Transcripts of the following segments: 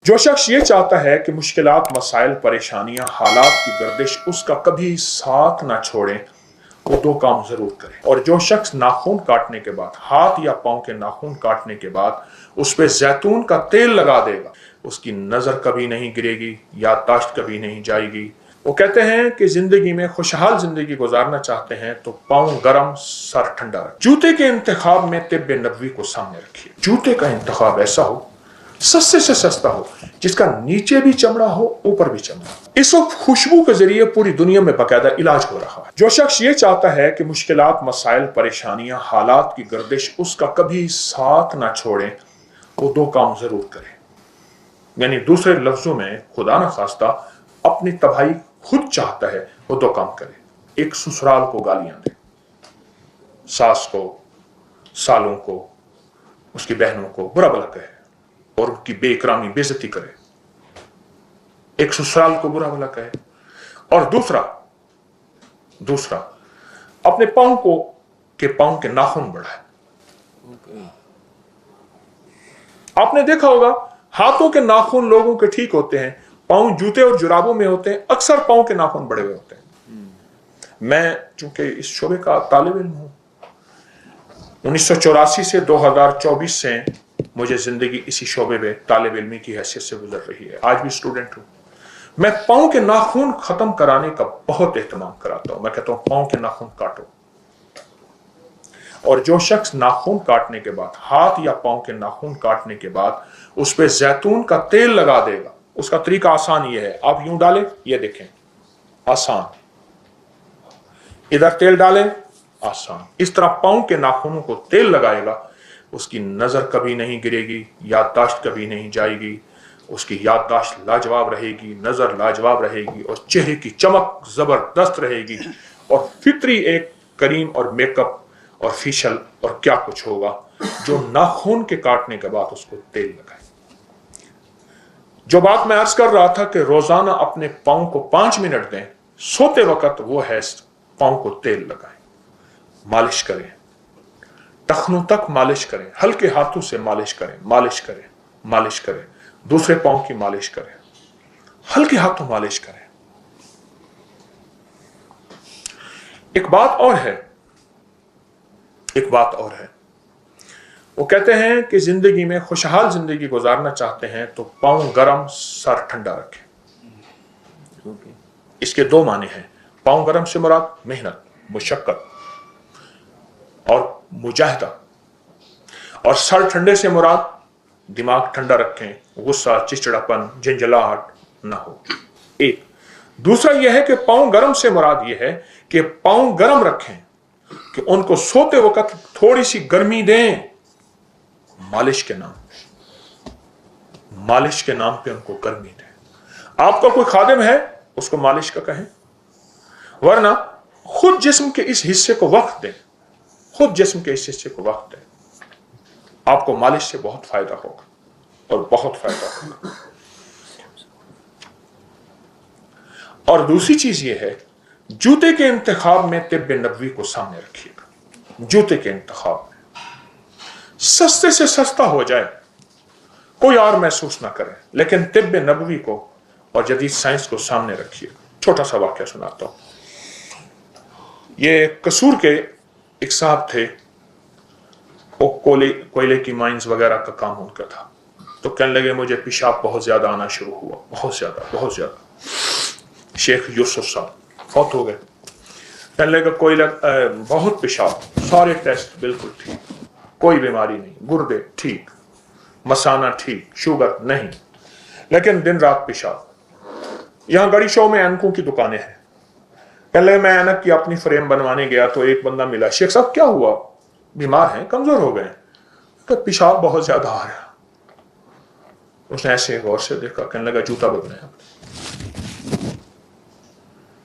جو شخص یہ چاہتا ہے کہ مشکلات، مسائل، پریشانیاں، حالات کی گردش اس کا کبھی ساتھ نہ چھوڑیں، وہ دو کام ضرور کرے۔ اور جو شخص ناخن کاٹنے کے بعد، ہاتھ یا پاؤں کے ناخن کاٹنے کے بعد اس پہ زیتون کا تیل لگا دے گا، اس کی نظر کبھی نہیں گرے گی، یادداشت کبھی نہیں جائے گی۔ وہ کہتے ہیں کہ زندگی میں خوشحال زندگی گزارنا چاہتے ہیں تو پاؤں گرم، سر ٹھنڈا رکھیں۔ جوتے کے انتخاب میں طب نبوی کو سامنے رکھیے۔ جوتے کا انتخاب ایسا ہو، سستے سے سستا ہو، جس کا نیچے بھی چمڑا ہو، اوپر بھی چمڑا ہو۔ اس وقت خوشبو کے ذریعے پوری دنیا میں باقاعدہ علاج ہو رہا ہے۔ جو شخص یہ چاہتا ہے کہ مشکلات، مسائل، پریشانیاں، حالات کی گردش اس کا کبھی ساتھ نہ چھوڑیں، وہ دو کام ضرور کرے۔ یعنی دوسرے لفظوں میں، خدا نہ خواستہ اپنی تباہی خود چاہتا ہے، وہ دو کام کرے۔ ایک، سسرال کو گالیاں دے، ساس کو، سالوں کو، اس کی بہنوں کو برا بھلا کہے اور ان کی بے اکرامی، بے عزتی کرے۔ ایک، سسرال کو برا بھلا کہے۔ اور دوسرا اپنے پاؤں کے ناخن بڑھائے۔ آپ نے دیکھا ہوگا ہاتھوں کے ناخن لوگوں کے ٹھیک ہوتے ہیں، پاؤں جوتے اور جرابوں میں ہوتے ہیں، اکثر پاؤں کے ناخن بڑے ہوئے ہوتے ہیں۔ میں چونکہ اس شعبے کا طالب علم ہوں، 1984 سے 2024 سے مجھے زندگی اسی شعبے میں طالب علمی کی حیثیت سے گزر رہی ہے، آج بھی اسٹوڈنٹ ہوں۔ میں پاؤں کے ناخن ختم کرانے کا بہت اہتمام کراتا ہوں۔ میں کہتا ہوں پاؤں کے ناخن کاٹو۔ اور جو شخص ناخن کاٹنے کے بعد، ہاتھ یا پاؤں کے ناخن کاٹنے کے بعد اس پہ زیتون کا تیل لگا دے گا، اس کا طریقہ آسان یہ ہے، آپ یوں ڈالیں، یہ دیکھیں آسان، ادھر تیل ڈالیں، آسان، اس طرح پاؤں کے ناخنوں کو تیل لگائے گا، اس کی نظر کبھی نہیں گرے گی، یادداشت کبھی نہیں جائے گی، اس کی یادداشت لاجواب رہے گی، نظر لاجواب رہے گی، اور چہرے کی چمک زبردست رہے گی، اور فطری ایک کریم اور میک اپ اور فیشل اور کیا کچھ ہوگا جو ناخن کے کاٹنے کے بعد اس کو تیل لگائے۔ جو بات میں عرض کر رہا تھا کہ روزانہ اپنے پاؤں کو 5 منٹ دیں، سوتے وقت وہ ہے پاؤں کو تیل لگائیں، مالش کریں، ٹخنوں تک مالش کریں، ہلکے ہاتھوں سے مالش کریں، مالش کریں، دوسرے پاؤں کی مالش کریں، ہلکے ہاتھوں مالش کریں۔ ایک بات اور ہے، وہ کہتے ہیں کہ زندگی میں خوشحال زندگی گزارنا چاہتے ہیں تو پاؤں گرم، سر ٹھنڈا رکھیں۔ اس کے دو معنی ہیں۔ پاؤں گرم سے مراد محنت، مشقت اور مجاہدہ، اور سر ٹھنڈے سے مراد دماغ ٹھنڈا رکھیں، غصہ، چچڑاپن، جھنجھلاہٹ نہ ہو۔ ایک دوسرا یہ ہے کہ پاؤں گرم سے مراد یہ ہے کہ پاؤں گرم رکھیں، کہ ان کو سوتے وقت تھوڑی سی گرمی دیں، مالش کے نام پہ ان کو گرمی دیں۔ آپ کا کوئی خادم ہے، اس کو مالش کا کہیں، ورنہ خود جسم کے اس حصے کو وقت دیں، آپ کو مالش سے بہت فائدہ ہوگا اور بہت فائدہ ہوگا۔ اور دوسری چیز یہ ہے، جوتے کے انتخاب میں طب نبوی کو سامنے رکھیے گا۔ جوتے کے انتخاب میں سستے سے سستا ہو جائے، کوئی اور محسوس نہ کرے، لیکن طب نبوی کو اور جدید سائنس کو سامنے رکھیے گا۔ چھوٹا سا واقعہ سناتا ہوں۔ یہ قصور کے ایک صاحب تھے، وہ کوئلے کی مائنز وغیرہ کا کام ان کا تھا، تو کہنے لگے مجھے پیشاب بہت زیادہ آنا شروع ہوا، بہت زیادہ۔ شیخ یوسف صاحب فوت ہو گئے۔ کہنے لگے کوئلہ بہت پیشاب، سارے ٹیسٹ بالکل ٹھیک، کوئی بیماری نہیں، گردے ٹھیک، مثانہ ٹھیک، شوگر نہیں، لیکن دن رات پیشاب۔ یہاں گڑی شو میں اینکوں کی دکانیں ہیں۔ کہنے لگے میں اینک کی اپنی فریم بنوانے گیا تو ایک بندہ ملا، شیخ صاحب کیا ہوا؟ بیمار ہیں، کمزور ہو گئے ہیں، کہ پیشاب بہت زیادہ آ رہا۔ اس نے ایسے غور سے دیکھا، کہنے لگا جوتا بدلنا ہے۔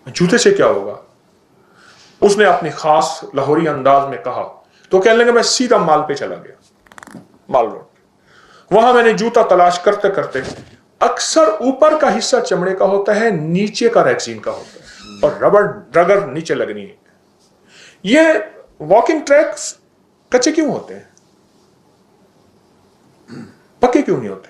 جوتے سے کیا ہوگا؟ اس نے اپنی خاص لاہوری انداز میں کہا، تو کہنے لگا میں سیدھا مال پہ چلا گیا، مال روڈ۔ وہاں میں نے جوتا تلاش کرتے کرتے، اکثر اوپر کا حصہ چمڑے کا ہوتا ہے، نیچے کا ریکسین کا ہوتا ہے، اور رگڑ نیچے لگنی ہے۔ یہ واکنگ ٹریکس کچے کیوں ہوتے ہیں؟ پکے کیوں نہیں ہوتے؟